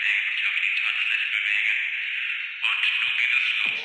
bewegen, sich auf die Tanzfläche bewegen. Und nun geht es los.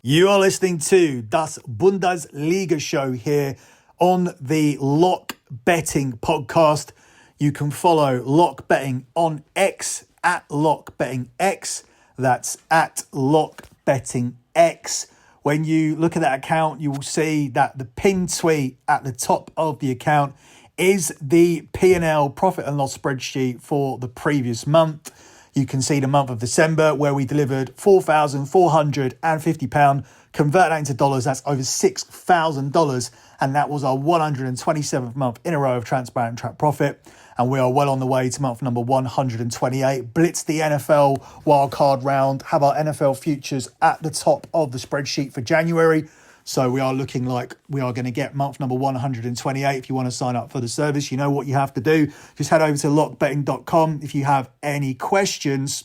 You are listening to Däs Bundesliga Show here on the Lock Betting podcast. You can follow Lock Betting on X at Lock Betting X. That's at Lock Betting X. When you look at that account, you will see that the pinned tweet at the top of the account is the P&L profit and loss spreadsheet for the previous month. You can see the month of December where we delivered £4,450. Convert that into dollars, that's over $6,000. And that was our 127th month in a row of transparent track profit. And we are well on the way to month number 128. Blitz the NFL wildcard round. Have our NFL futures at the top of the spreadsheet for January. So we are looking like we are going to get month number 128. If you want to sign up for the service, you know what you have to do. Just head over to lockbetting.com. If you have any questions,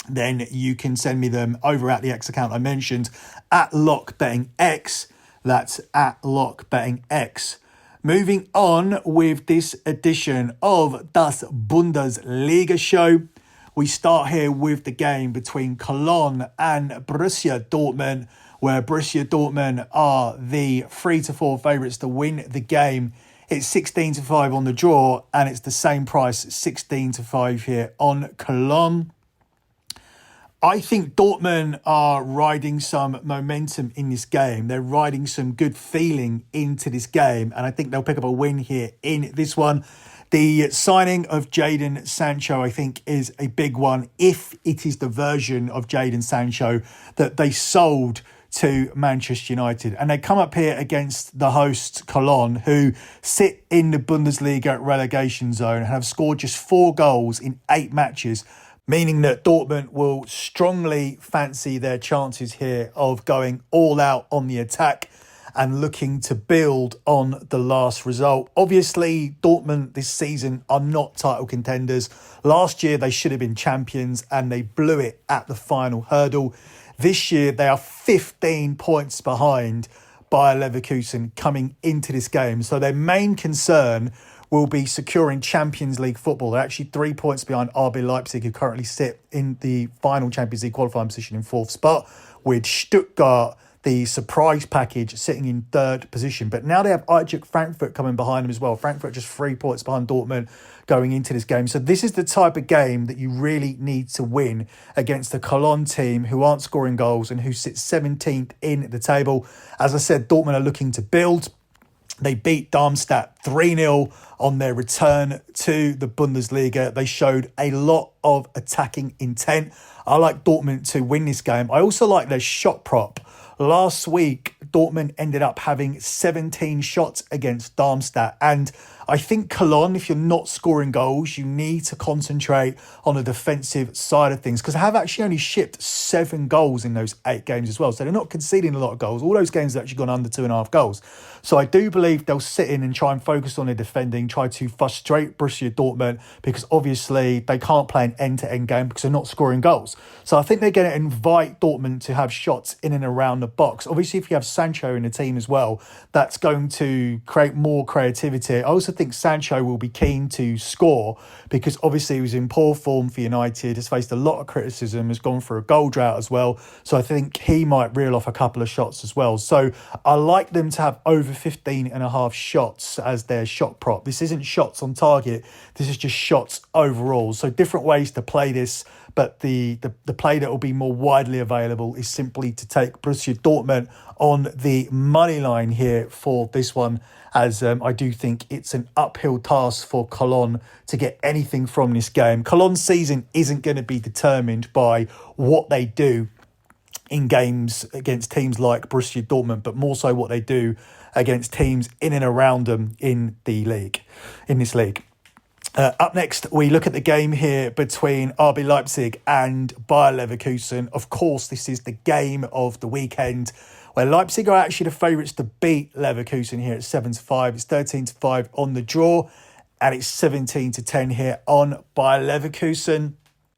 then you can send me them over at the X account I mentioned, at lockbettingx. That's at lockbettingx. Moving on with this edition of Däs Bundesliga Show. We start here with the game between Cologne and Borussia Dortmund, where Borussia Dortmund are the 3-4 favourites to win the game. It's 16-5 on the draw, and it's the same price, 16-5 here on Cologne. I think Dortmund are riding some momentum in this game. They're riding some good feeling into this game, and I think they'll pick up a win here in this one. The signing of Jadon Sancho, I think, is a big one, if it is the version of Jadon Sancho that they sold to Manchester United. And they come up here against the hosts, Cologne, who sit in the Bundesliga relegation zone and have scored just 4 goals in 8 matches, meaning that Dortmund will strongly fancy their chances here of going all out on the attack and looking to build on the last result. Obviously, Dortmund this season are not title contenders. Last year, they should have been champions and they blew it at the final hurdle. This year, they are 15 points behind Bayer Leverkusen coming into this game. So their main concern will be securing Champions League football. They're actually 3 points behind RB Leipzig, who currently sit in the final Champions League qualifying position in 4th spot, with Stuttgart, the surprise package, sitting in 3rd position. But now they have Eintracht Frankfurt coming behind them as well. Frankfurt just 3 points behind Dortmund going into this game. So this is the type of game that you really need to win against the Cologne team, who aren't scoring goals and who sit 17th in the table. As I said, Dortmund are looking to build. They beat Darmstadt 3-0 on their return to the Bundesliga. They showed a lot of attacking intent. I like Dortmund to win this game. I also like their shot prop. Last week, Dortmund ended up having 17 shots against Darmstadt. And I think Cologne, if you're not scoring goals, you need to concentrate on the defensive side of things, because they have actually only shipped 7 goals in those 8 games as well. So they're not conceding a lot of goals. All those games have actually gone under 2.5 goals. So I do believe they'll sit in and try and focus on their defending, try to frustrate Borussia Dortmund, because obviously they can't play an end-to-end game because they're not scoring goals. So I think they're going to invite Dortmund to have shots in and around the box. Obviously, if you have Sancho in the team as well, that's going to create more creativity. I also think Sancho will be keen to score, because obviously he was in poor form for United, has faced a lot of criticism, has gone for a goal drought as well. So I think he might reel off a couple of shots as well. So I like them to have over 15.5 shots as as their shot prop. This isn't shots on target. This is just shots overall. So different ways to play this. But the play that will be more widely available is simply to take Borussia Dortmund on the money line here for this one, as I do think it's an uphill task for Cologne to get anything from this game. Cologne's season isn't going to be determined by what they do in games against teams like Borussia Dortmund, but more so what they do against teams in and around them in this league. Up next, we look at the game here between RB Leipzig and Bayer Leverkusen. Of course, this is the game of the weekend, where Leipzig are actually the favourites to beat Leverkusen here at 7-5. It's 13-5 on the draw, and it's 17-10 here on Bayer Leverkusen.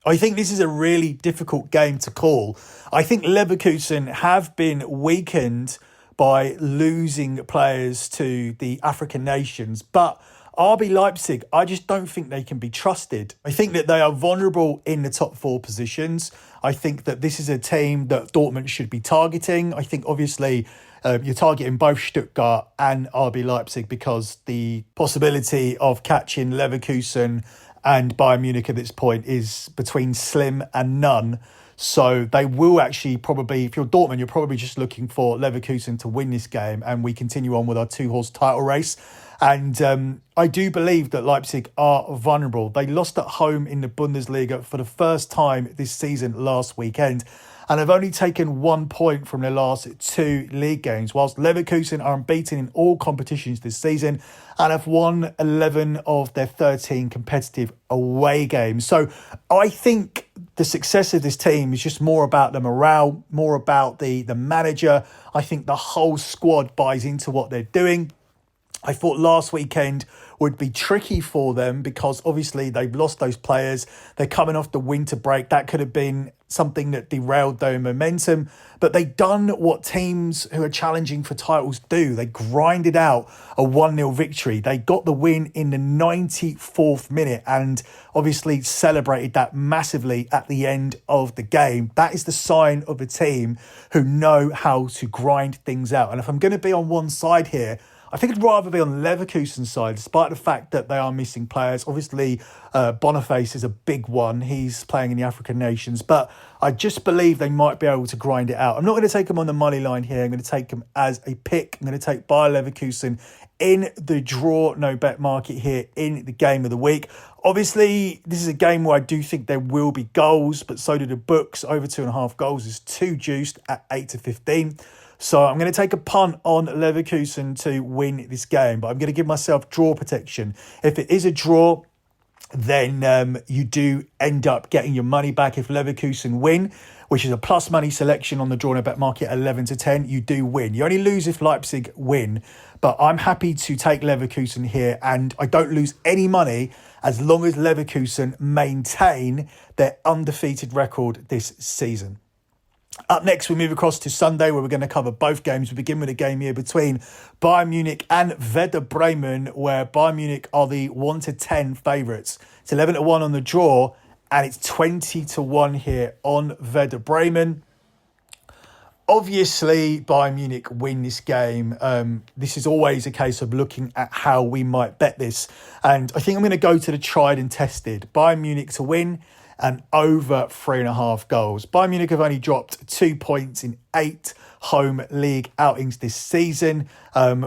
I think this is a really difficult game to call. I think Leverkusen have been weakened by losing players to the African nations, but RB Leipzig, I just don't think they can be trusted. I think that they are vulnerable in the top four positions. I think that this is a team that Dortmund should be targeting. I think obviously you're targeting both Stuttgart and RB Leipzig because the possibility of catching Leverkusen and Bayern Munich at this point is between slim and none. So they will actually probably, if you're Dortmund, you're probably just looking for Leverkusen to win this game, and we continue on with our two-horse title race. And I do believe that Leipzig are vulnerable. They lost at home in the Bundesliga for the first time this season last weekend, and have only taken 1 point from their last 2 league games, whilst Leverkusen are unbeaten in all competitions this season and have won 11 of their 13 competitive away games. So I think the success of this team is just more about the morale, more about the manager. I think the whole squad buys into what they're doing. I thought last weekend would be tricky for them because obviously they've lost those players. They're coming off the winter break. That could have been something that derailed their momentum. But they've done what teams who are challenging for titles do. They grinded out a 1-0 victory. They got the win in the 94th minute and obviously celebrated that massively at the end of the game. That is the sign of a team who know how to grind things out. And if I'm going to be on one side here, I think I'd rather be on Leverkusen's side, despite the fact that they are missing players. Obviously, Boniface is a big one. He's playing in the African nations. But I just believe they might be able to grind it out. I'm not going to take them on the money line here. I'm going to take them as a pick. I'm going to take Bayer Leverkusen in the draw no bet market here in the game of the week. Obviously, this is a game where I do think there will be goals, but so do the books. Over 2.5 goals is too juiced at 8-15. So I'm going to take a punt on Leverkusen to win this game, but I'm going to give myself draw protection. If it is a draw, then you do end up getting your money back. If Leverkusen win, which is a plus money selection on the draw no bet market, 11-10, you do win. You only lose if Leipzig win, but I'm happy to take Leverkusen here, and I don't lose any money as long as Leverkusen maintain their undefeated record this season. Up next, we move across to Sunday, where we're going to cover both games. We begin with a game here between Bayern Munich and Werder Bremen, where Bayern Munich are the 1-10 favourites. It's 11-1 on the draw, and it's 20-1 here on Werder Bremen. Obviously, Bayern Munich win this game. This is always a case of looking at how we might bet this. And I think I'm going to go to the tried and tested. Bayern Munich to win and over 3.5 goals. Bayern Munich have only dropped 2 points in 8 home league outings this season,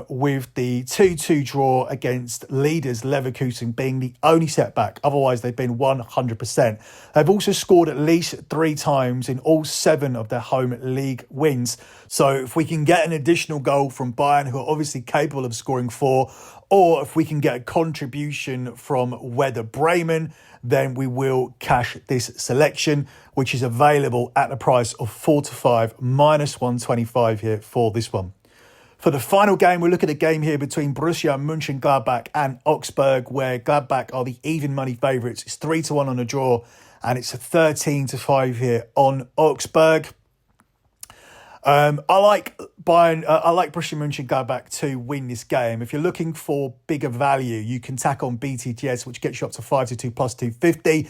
with the 2-2 draw against leaders Leverkusen being the only setback. Otherwise, they've been 100%. They've also scored at least 3 times in all 7 of their home league wins. So if we can get an additional goal from Bayern, who are obviously capable of scoring 4, or if we can get a contribution from Werder Bremen, then we will cash this selection, which is available at the price of 4-5 minus 125 here for this one. For the final game, we'll look at a game here between Borussia Mönchengladbach and Augsburg, where Gladbach are the even money favourites. It's 3-1 on the draw, and it's 13-5 here on Augsburg. I like Borussia Mönchengladbach to win this game. If you're looking for bigger value, you can tack on BTTS, which gets you up to 5-2 plus 250.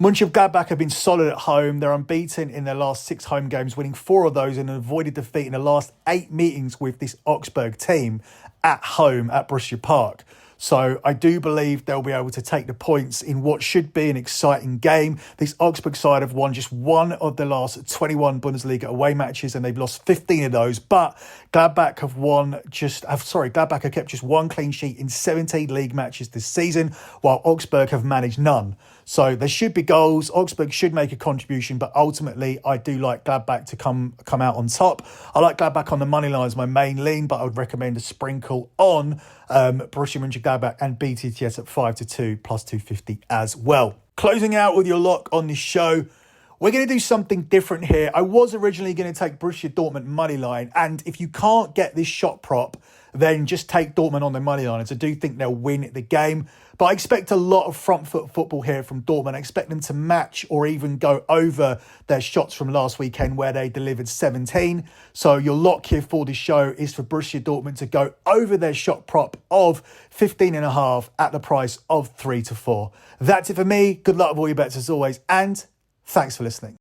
Mönchengladbach have been solid at home. They're unbeaten in their last 6 home games, winning 4 of those and avoided defeat in the last 8 meetings with this Augsburg team at home at Borussia Park. So I do believe they'll be able to take the points in what should be an exciting game. This Augsburg side have won just 1 of the last 21 Bundesliga away matches and they've lost 15 of those. But Gladbach have kept just 1 clean sheet in 17 league matches this season, while Augsburg have managed none. So there should be goals. Augsburg should make a contribution, but ultimately I do like Gladbach to come out on top. I like Gladbach on the money line as my main lean, but I would recommend a sprinkle on Borussia Mönchengladbach and BTTS at 5-2 plus 250 as well. Closing out with your lock on this show, we're going to do something different here. I was originally going to take Borussia Dortmund money line, and if you can't get this shot prop, then just take Dortmund on the money line. So I do think they'll win the game. But I expect a lot of front foot football here from Dortmund. I expect them to match or even go over their shots from last weekend where they delivered 17. So your lock here for this show is for Borussia Dortmund to go over their shot prop of 15.5 at the price of 3-4. That's it for me. Good luck with all your bets as always. And thanks for listening.